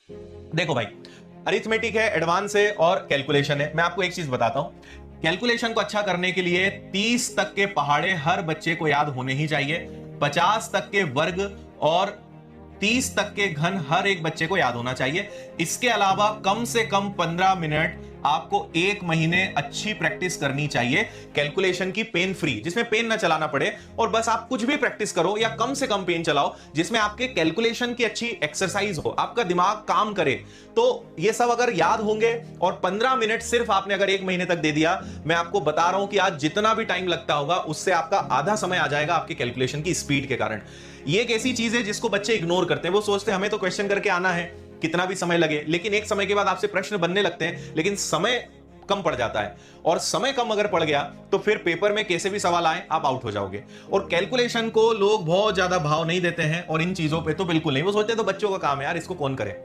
देखो भाई, अरिथमेटिक है, एडवांस है और कैलकुलेशन है। मैं आपको एक चीज बताता हूं, कैलकुलेशन को अच्छा करने के लिए 30 तक के पहाड़े हर बच्चे को याद होने ही चाहिए, 50 तक के वर्ग और 30 तक के घन हर एक बच्चे को याद होना चाहिए। इसके अलावा कम से कम 15 मिनट आपको एक महीने अच्छी प्रैक्टिस करनी चाहिए कैलकुलेशन की, पेन फ्री, जिसमें पेन ना चलाना पड़े और बस आप कुछ भी प्रैक्टिस करो या कम से कम पेन चलाओ, जिसमें आपके कैलकुलेशन की अच्छी एक्सरसाइज हो, आपका दिमाग काम करे। तो ये सब अगर याद होंगे और 15 मिनट सिर्फ आपने अगर एक महीने तक दे दिया, मैं आपको बता रहा हूं कि आज जितना भी टाइम लगता होगा उससे आपका आधा समय आ जाएगा आपके कैलकुलेशन की स्पीड के कारण। ये एक ऐसी चीज है जिसको बच्चे इग्नोर करते हैं। वो सोचते हैं हमें तो क्वेश्चन करके आना है, कितना भी समय लगे, लेकिन एक समय के बाद आपसे प्रश्न बनने लगते हैं, लेकिन समय कम पड़ जाता है। और समय कम अगर पड़ गया तो फिर पेपर में कैसे भी सवाल आए आप आउट हो जाओगे। और कैलकुलेशन को लोग बहुत ज्यादा भाव नहीं देते हैं और इन चीजों पे तो बिल्कुल नहीं। वो सोचते हैं तो बच्चों का काम है यार, इसको कौन करे,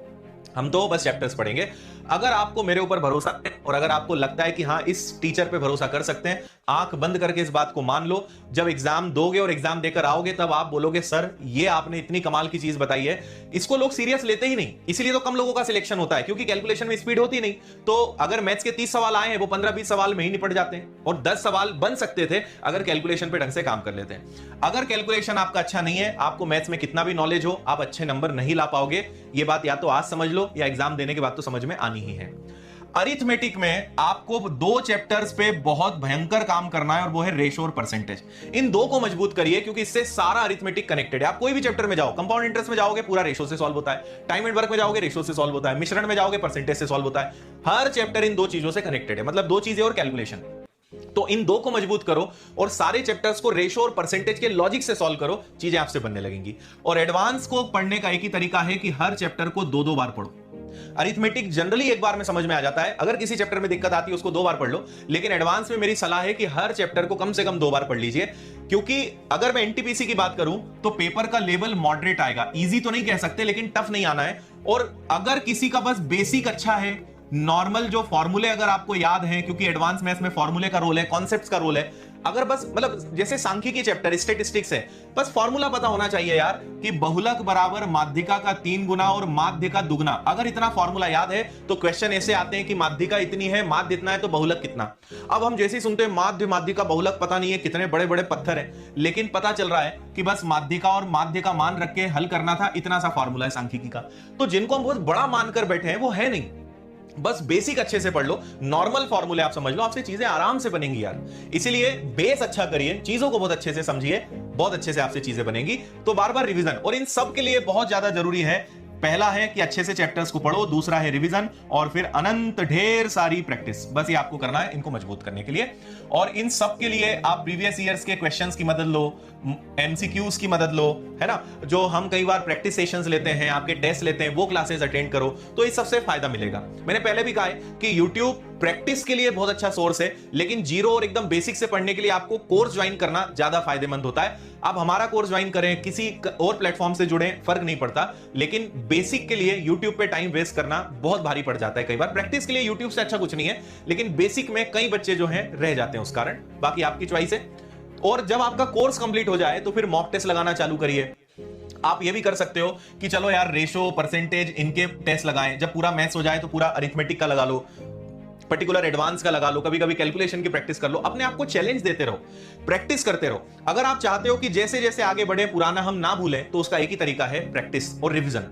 हम तो बस चैप्टर्स पढ़ेंगे। अगर आपको मेरे ऊपर भरोसा है और अगर आपको लगता है कि हाँ इस टीचर पे भरोसा कर सकते हैं, आंख बंद करके इस बात को मान लो। जब एग्जाम दोगे और एग्जाम देकर आओगे तब आप बोलोगे सर ये आपने इतनी कमाल की चीज बताई है। इसको लोग सीरियस लेते ही नहीं, इसीलिए तो कम लोगों का सिलेक्शन होता है, क्योंकि कैलकुलेशन में स्पीड होती नहीं। तो अगर मैथ्स के 30 सवाल आए हैं वो 15-20 सवाल में ही निपट जाते हैं और 10 सवाल बन सकते थे अगर कैलकुलेशन पे ढंग से काम कर लेते हैं। अगर कैलकुलेशन आपका अच्छा नहीं है, आपको मैथ्स में कितना भी नॉलेज हो, आप अच्छे नंबर नहीं ला पाओगे। ये बात या तो आज समझ लो या एग्जाम देने के बाद तो समझ में आनी ही है। अरिथमेटिक में आपको 2 चैप्टर्स पे बहुत भयंकर काम करना है और वो है रेशो और परसेंटेज। इन दो को मजबूत करिए क्योंकि इससे सारा अरिथमेटिक कनेक्टेड है। आप कोई भी चैप्टर में जाओ, कंपाउंड इंटरेस्ट में जाओगे पूरा रेशो से सॉल्व होता है, टाइम एंड वर्क में जाओगे रेशो से सॉल्व होता है, मिश्रण में जाओगे परसेंटेज से सॉल्व होता है। हर चैप्टर इन 2 चीजों से कनेक्टेड है, मतलब 2 चीजें और कैलकुलेशन। तो इन 2 को मजबूत करो और सारे चैप्टर्स को रेशो और परसेंटेज के लॉजिक से सॉल्व करो, चीजें आपसे बनने लगेंगी। और एडवांस को पढ़ने का एक ही तरीका है कि हर चैप्टर को 2-2 बार पढ़ो। अरिथमेटिक जनरली एक बार में समझ में आ जाता है, अगर किसी चैप्टर में दिक्कत आती है उसको 2 बार पढ़ लो, लेकिन एडवांस में मेरी सलाह है कि हर चैप्टर को कम से कम 2 बार पढ़ लीजिए। क्योंकि अगर मैं एनटीपीसी की बात करूं तो पेपर का लेवल मॉडरेट आएगा, इजी तो नहीं कह सकते लेकिन टफ नहीं आना है। और अगर किसी का बस बेसिक अच्छा है, नॉर्मल जो फॉर्मूले अगर आपको याद हैं, क्योंकि एडवांस मैथ्स में फॉर्मूले का रोल है, कॉन्सेप्ट्स का रोल है, अगर बस मतलब जैसे सांख्यिकी चैप्टर स्टैटिस्टिक्स है, बस फॉर्मूला पता होना चाहिए यार कि बहुलक बराबर माध्यिका का 3 गुना और माध्य का दुगना। अगर इतना फॉर्मूला याद है तो क्वेश्चन ऐसे आते हैं कि माध्यिका इतनी है, माध्य इतना है, तो बहुलक कितना। अब हम जैसे ही सुनते हैं माध्य माध्यिका बहुलक पता नहीं है, कितने बड़े बड़े पत्थर है, लेकिन पता चल रहा है कि बस माध्यिका और माध्य का मान रख के हल करना था, इतना सा फॉर्मूला है सांख्यिकी का। तो जिनको हम बहुत बड़ा मानकर बैठे हैं वो है नहीं, बस बेसिक अच्छे से पढ़ लो, नॉर्मल फॉर्मूले आप समझ लो, आपसे चीजें आराम से बनेंगी यार। इसीलिए बेस अच्छा करिए, चीजों को बहुत अच्छे से समझिए, बहुत अच्छे से आपसे चीजें बनेंगी। तो बार बार रिवीजन, और इन सब के लिए बहुत ज्यादा जरूरी है, पहला है कि अच्छे से चैप्टर्स को पढ़ो, दूसरा है रिवीजन, और फिर अनंत ढेर सारी प्रैक्टिस। बस ये आपको करना है इनको मजबूत करने के लिए। और इन सब के लिए आप प्रीवियस ईयर्स के क्वेश्चंस की मदद लो, एमसीक्यूज की मदद लो, है ना, जो हम कई बार प्रैक्टिस सेशंस लेते हैं, आपके टेस्ट लेते हैं, वो क्लासेस अटेंड करो, तो इस सबसे फायदा मिलेगा। मैंने पहले भी कहा है कि YouTube प्रैक्टिस के लिए बहुत अच्छा सोर्स है, लेकिन जीरो और एकदम बेसिक से पढ़ने के लिए आपको कोर्स ज्वाइन करना ज्यादा फायदेमंद होता है। आप हमारा कोर्स ज्वाइन करें, किसी और प्लेटफॉर्म से जुड़े, फर्क नहीं पड़ता, लेकिन बेसिक के लिए YouTube पे टाइम वेस्ट करना बहुत भारी पड़ जाता है कई बार। प्रैक्टिस के लिए YouTube से अच्छा कुछ नहीं है, लेकिन बेसिक में कई बच्चे जो हैं रह जाते हैं उस कारण। बाकी आपकी चॉइस है। और जब आपका कोर्स कंप्लीट हो जाए तो फिर मॉक टेस्ट लगाना चालू करिए। आप ये भी कर सकते हो कि चलो यार रेशो परसेंटेज इनके टेस्ट लगाएं, जब पूरा मैथ्स हो जाए तो पूरा अरिथमेटिक का लगा लो, पर्टिकुलर एडवांस का लगा लो, कभी कभी कैलकुलेशन की प्रैक्टिस कर लो। अपने आप को चैलेंज देते रहो, प्रैक्टिस करते रहो। अगर आप चाहते हो कि जैसे जैसे आगे बढ़े पुराना हम ना भूलें, तो उसका एक ही तरीका है, प्रैक्टिस और रिवीजन।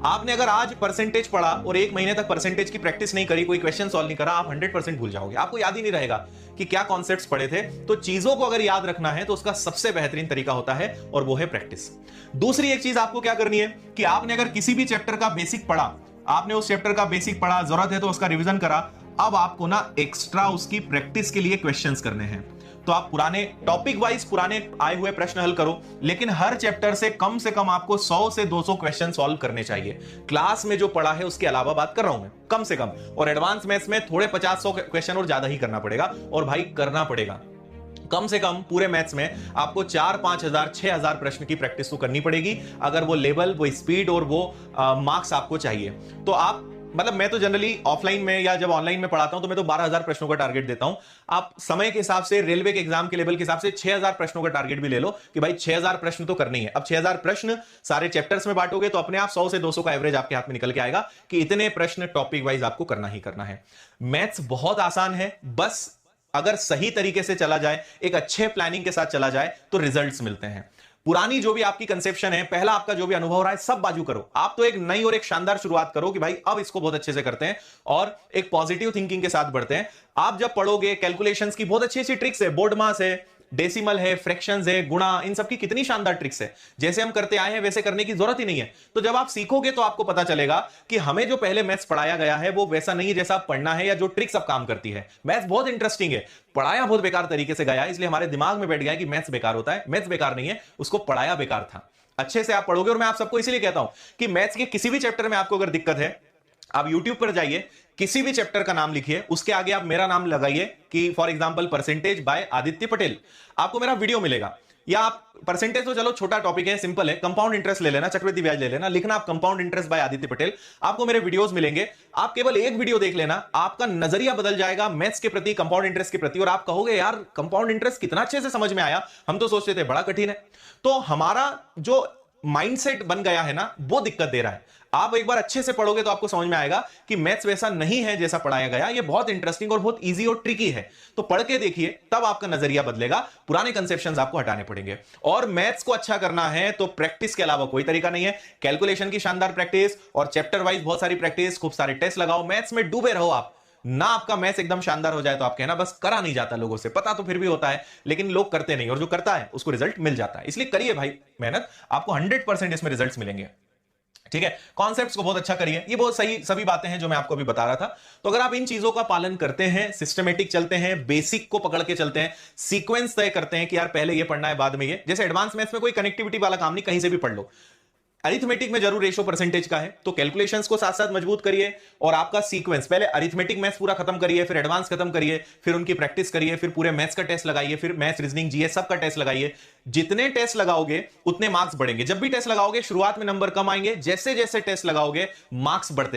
आपने अगर आज परसेंटेज पढ़ा और 1 महीने तक परसेंटेज की प्रैक्टिस नहीं करी, कोई क्वेश्चन सॉल्व नहीं करा, आप 100% भूल जाओगे, आपको याद ही नहीं रहेगा कि क्या कॉन्सेप्ट्स पढ़े थे। तो चीजों को अगर याद रखना है तो उसका सबसे बेहतरीन तरीका होता है और वो है प्रैक्टिस। दूसरी एक चीज आपको क्या करनी है कि आपने अगर किसी भी चैप्टर का बेसिक पढ़ा, आपने उस चैप्टर का बेसिक पढ़ा, जरूरत है तो उसका रिवीजन करा, अब आपको ना एक्स्ट्रा उसकी प्रैक्टिस के लिए क्वेश्चंस करने हैं। तो आप पुराने टॉपिक वाइज पुराने आए हुए प्रश्न हल करो, लेकिन हर चैप्टर से कम आपको 100 से 200 क्वेश्चन सॉल्व करने चाहिए। क्लास में जो पढ़ा है उसके अलावा बात कर रहा हूं मैं, कम से कम। और एडवांस मैथ्स में थोड़े 50-100 क्वेश्चन और ज्यादा ही करना पड़ेगा, और भाई करना पड़ेगा। कम से कम पूरे मैथ्स में आपको 4-5 हजार 6 हजार प्रश्न की प्रैक्टिस तो करनी पड़ेगी, अगर वो लेवल, वो स्पीड और वो मार्क्स आपको चाहिए। तो आप मतलब मैं तो जनरली ऑफलाइन में या जब ऑनलाइन में पढ़ाता हूं तो मैं तो 12,000 प्रश्नों का टारगेट देता हूं। आप समय के हिसाब से, रेलवे के एग्जाम के लेवल के हिसाब से 6,000 प्रश्नों का टारगेट भी ले लो कि भाई 6,000 प्रश्न तो करनी है। अब 6,000 प्रश्न सारे चैप्टर्स में बांटोगे तो अपने आप 100 से 200 का एवरेज आपके हाथ में निकल के आएगा कि इतने प्रश्न टॉपिक वाइज आपको करना ही करना है। मैथ्स बहुत आसान है, बस अगर सही तरीके से चला जाए, एक अच्छे प्लानिंग के साथ चला जाए तो रिजल्ट्स मिलते हैं। पुरानी जो भी आपकी कंसेप्शन है, पहला आपका जो भी अनुभव रहा है, सब बाजू करो। आप तो एक नई और एक शानदार शुरुआत करो कि भाई अब इसको बहुत अच्छे से करते हैं और एक पॉजिटिव थिंकिंग के साथ बढ़ते हैं। आप जब पढ़ोगे, कैलकुलेशंस की बहुत अच्छी अच्छी ट्रिक्स है, बोर्ड मास है, डेसिमल है, फ्रैक्शंस है, गुणा, इन सब की कितनी शानदार ट्रिक्स है। जैसे हम करते आए हैं वैसे करने की जरूरत ही नहीं है। तो जब आप सीखोगे तो आपको पता चलेगा कि हमें जो पहले मैथ्स पढ़ाया गया है वो वैसा नहीं है जैसा आप पढ़ना है या जो ट्रिक्स अब काम करती है। मैथ्स बहुत इंटरेस्टिंग है, पढ़ाया बहुत बेकार तरीके से गया है, इसलिए हमारे दिमाग में बैठ गया कि मैथ्स बेकार होता है। मैथ्स बेकार नहीं है, उसको पढ़ाया बेकार था। अच्छे से आप पढ़ोगे, और मैं आप सबको इसलिए कहता हूं कि मैथ्स के किसी भी चैप्टर में आपको अगर दिक्कत है, आप YouTube पर जाइए, किसी भी चैप्टर का नाम लिखिए, उसके आगे आप मेरा नाम लगाइए कि for example percentage by Aditya Patel, आपको मेरा वीडियो मिलेगा। या आप परसेंटेज तो चलो छोटा टॉपिक है, सिंपल है, कंपाउंड इंटरेस्ट ले लेना, चक्रवृद्धि ब्याज ले लेना, लिखना आप compound interest by Aditya Patel, आपको मेरे वीडियोस मिलेंगे। आप केवल एक वीडियो देख लेना, आपका नजरिया बदल जाएगा मैथ्स के प्रति, कंपाउंड इंटरेस्ट के प्रति, और आप कहोगे यार कंपाउंड इंटरेस्ट कितना अच्छे से समझ में आया, हम तो सोचते थे बड़ा कठिन है। तो हमारा जो माइंडसेट बन गया है ना, वो दिक्कत दे रहा है। आप एक बार अच्छे से पढ़ोगे तो आपको समझ में आएगा कि मैथ्स वैसा नहीं है जैसा पढ़ाया गया, ये बहुत इंटरेस्टिंग और बहुत इजी और ट्रिकी है। तो पढ़ के देखिए, तब आपका नजरिया बदलेगा, पुराने कंसेप्शंस आपको हटाने पड़ेंगे। और मैथ्स को अच्छा करना है तो प्रैक्टिस के अलावा कोई तरीका नहीं है। कैलकुलेशन की शानदार प्रैक्टिस और चैप्टर वाइज बहुत सारी प्रैक्टिस, खूब सारे टेस्ट लगाओ, मैथ्स में डूबे रहो आप ना। आपका मैथ्स एकदम शानदार हो जाए तो आप कहना बस करा नहीं जाता, लोगों से पता तो फिर भी होता है लेकिन लोग करते नहीं, और जो करता है उसको रिजल्ट मिल जाता है। इसलिए करिए भाई मेहनत, आपको 100% इसमें रिजल्ट्स मिलेंगे। ठीक है, कॉन्सेप्ट्स को बहुत अच्छा करिए, ये बहुत सही सभी बातें हैं जो मैं आपको अभी बता रहा था। तो अगर आप इन चीजों का पालन करते हैं, सिस्टमेटिक चलते हैं, बेसिक को पकड़ के चलते हैं, सीक्वेंस तय करते हैं कि यार पहले ये पढ़ना है बाद में ये, जैसे एडवांस मैथ्स में कोई कनेक्टिविटी वाला काम नहीं, कहीं से भी पढ़ लो। अरिथमेटिक में जरूर रेशो परसेंटेज का है, तो कैलकुलेशंस को साथ साथ मजबूत करिए और आपका सीक्वेंस, पहले अरिथमेटिक मैथ्स पूरा खत्म करिए, फिर एडवांस खत्म करिए, फिर उनकी प्रैक्टिस करिए, फिर पूरे मैथ्स का टेस्ट लगाइए, फिर मैथ्स, रीजनिंग, जीएस सब का टेस्ट लगाइए। जितने टेस्ट लगाओगे उतने मार्क्स बढ़ेंगे। जब भी टेस्ट लगाओगे शुरुआत में नंबर कम आएंगे, जैसे जैसे टेस्ट लगाओगे मार्क्स बढ़ते